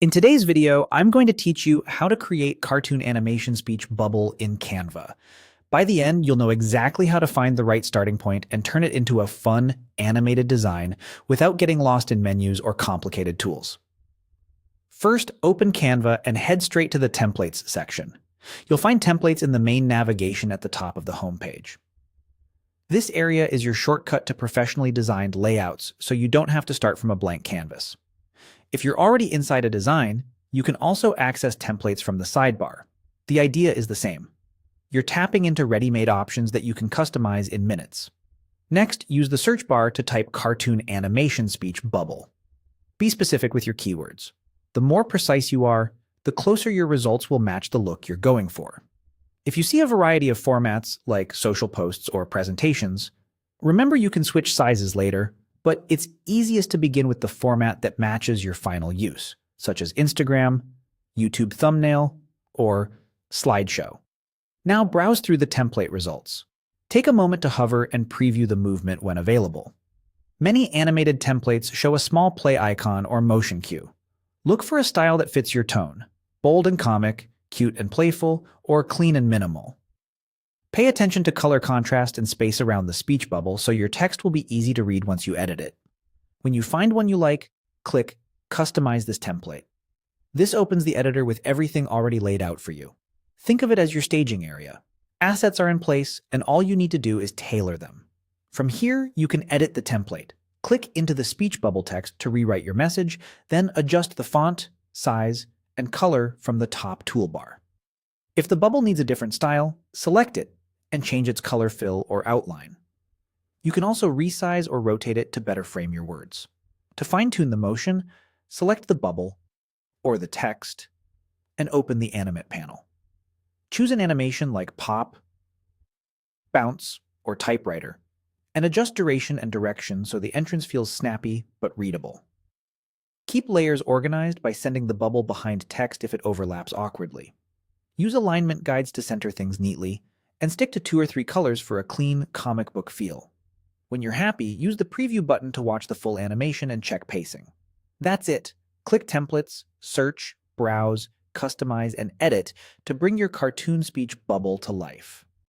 In today's video, I'm going to teach you how to create cartoon animation speech bubble in Canva. By the end, you'll know exactly how to find the right starting point and turn it into a fun, animated design without getting lost in menus or complicated tools. First, open Canva and head straight to the Templates section. You'll find templates in the main navigation at the top of the homepage. This area is your shortcut to professionally designed layouts, so you don't have to start from a blank canvas. If you're already inside a design, you can also access templates from the sidebar. The idea is the same. You're tapping into ready-made options that you can customize in minutes. Next, use the search bar to type cartoon animation speech bubble. Be specific with your keywords. The more precise you are, the closer your results will match the look you're going for. If you see a variety of formats, like social posts or presentations, remember you can switch sizes later, but it's easiest to begin with the format that matches your final use, such as Instagram, YouTube thumbnail, or slideshow. Now browse through the template results. Take a moment to hover and preview the movement when available. Many animated templates show a small play icon or motion cue. Look for a style that fits your tone: bold and comic, cute and playful, or clean and minimal. Pay attention to color contrast and space around the speech bubble so your text will be easy to read once you edit it. When you find one you like, click Customize this template. This opens the editor with everything already laid out for you. Think of it as your staging area. Assets are in place, and all you need to do is tailor them. From here, you can edit the template. Click into the speech bubble text to rewrite your message, then adjust the font, size, and color from the top toolbar. If the bubble needs a different style, select it and change its color fill or outline. You can also resize or rotate it to better frame your words. To fine-tune the motion, select the bubble or the text and open the Animate panel. Choose an animation like pop, bounce, or typewriter, and adjust duration and direction so the entrance feels snappy but readable. Keep layers organized by sending the bubble behind text if it overlaps awkwardly. Use alignment guides to center things neatly, and stick to 2 or 3 colors for a clean, comic book feel. When you're happy, use the preview button to watch the full animation and check pacing. That's it. Click Templates, Search, Browse, Customize, and Edit to bring your cartoon speech bubble to life.